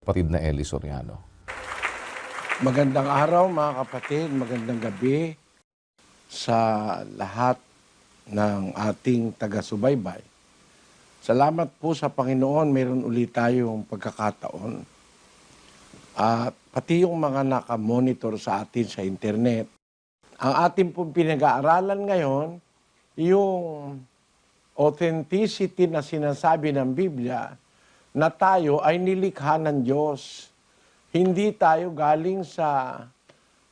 Kapatid na Eli Soriano. Magandang araw mga kapatid, magandang gabi sa lahat ng ating taga-subaybay. Salamat po sa Panginoon, mayroon ulit tayong pagkakataon. At pati yung mga nakamonitor sa atin sa internet. Ang ating pong pinag-aaralan ngayon, yung authenticity na sinasabi ng Biblia na tayo ay nilikha ng Diyos. Hindi tayo galing sa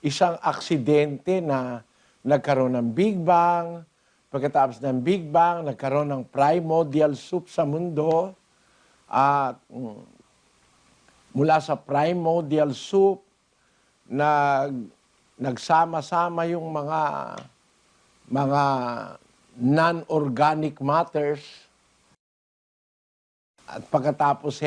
isang aksidente na nagkaroon ng Big Bang, pagkatapos ng Big Bang, nagkaroon ng primordial soup sa mundo, at mula sa primordial soup, nagsama-sama yung mga non-organic matters, at pagkatapos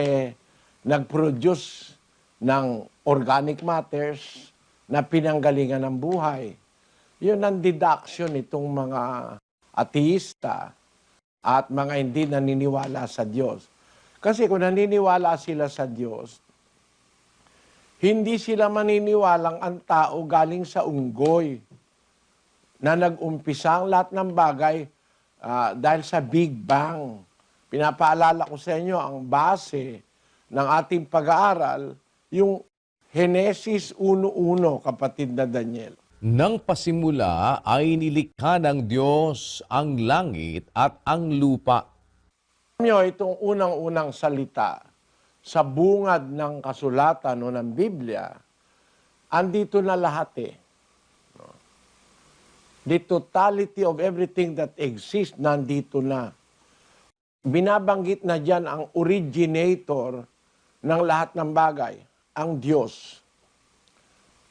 nag-produce ng organic matters na pinanggalingan ng buhay. Yun ang deduction itong mga ateista at mga hindi naniniwala sa Diyos. Kasi kung naniniwala sila sa Diyos, hindi sila maniniwalang ang tao galing sa unggoy na nag-umpisa ang lahat ng bagay dahil sa Big Bang. Pinapaalala ko sa inyo ang base ng ating pag-aaral, yung Henesis 1:1, kapatid na Daniel. Nang pasimula ay nilikha ng Diyos ang langit at ang lupa. Nyo, itong unang-unang salita sa bungad ng kasulatan o ng Biblia, andito na lahat . The totality of everything that exists, nandito na. Binabanggit na dyan ang originator ng lahat ng bagay, ang Diyos.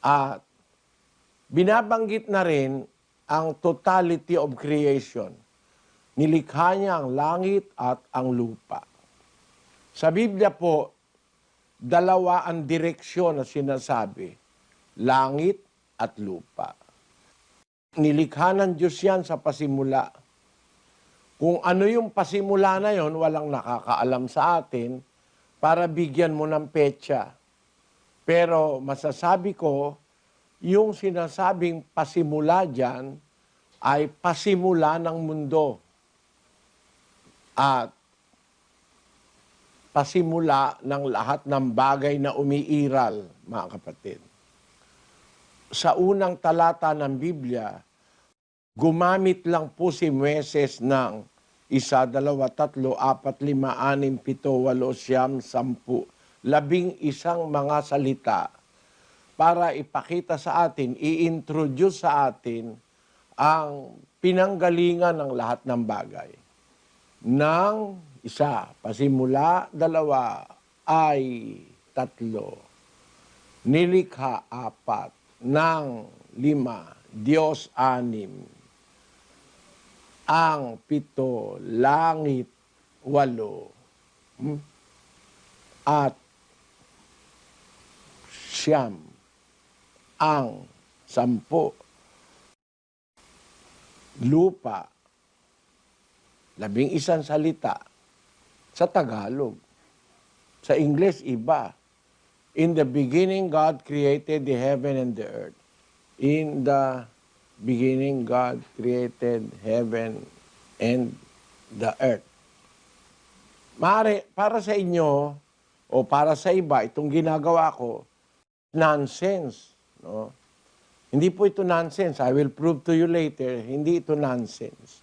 At binabanggit na rin ang totality of creation. Nilikha niya ang langit at ang lupa. Sa Biblia po, dalawa ang direksyon na sinasabi, langit at lupa. Nilikha ng Diyos yan sa pasimula. Kung ano yung pasimula na yon, walang nakakaalam sa atin para bigyan mo ng petsa. Pero masasabi ko, yung sinasabing pasimula dyan ay pasimula ng mundo. At pasimula ng lahat ng bagay na umiiral, mga kapatid. Sa unang talata ng Biblia, gumamit lang po si Moises ng 1, 2, 3, 4, 5, 6, 7, 8, 9, 10, 11 mga salita para ipakita sa atin, i-introduce sa atin ang pinanggalingan ng lahat ng bagay. Nang 1, pasimula, 2, ay 3, nilikha 4, ng 5, Diyos 6, ang 7, langit 8, at 9, ang 10, lupa, 11 salita sa Tagalog. Sa English, iba. In the beginning, God created the heaven and the earth. In the beginning, God created heaven and the earth. Maaari, para sa inyo, o para sa iba, itong ginagawa ko, nonsense. No? Hindi po ito nonsense. I will prove to you later, hindi ito nonsense.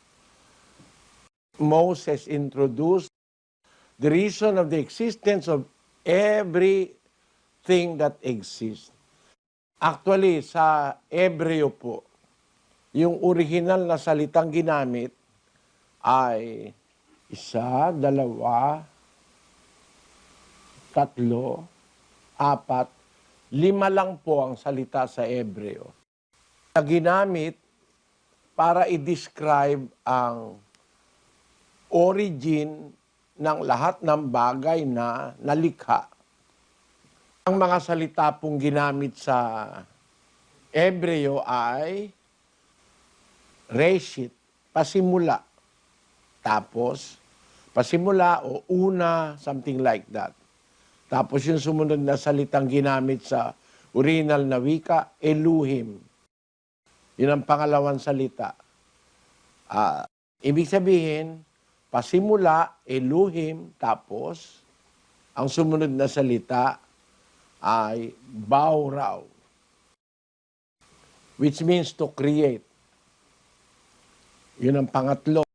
Moses introduced the reason of the existence of everything that exists. Actually, sa Hebreo po, yung original na salitang ginamit ay 1, 2, 3, 4, 5 lang po ang salita sa Hebreo. Na ginamit para i-describe ang origin ng lahat ng bagay na nalikha. Ang mga salita pong ginamit sa Hebreo ay Reshit, pasimula. Tapos, pasimula o una, something like that. Tapos yung sumunod na salitang ginamit sa original na wika, Elohim. Yun ang pangalawang salita. Ibig sabihin, pasimula, Elohim, tapos ang sumunod na salita ay Bauraw, which means to create. Yun ang pangatlo.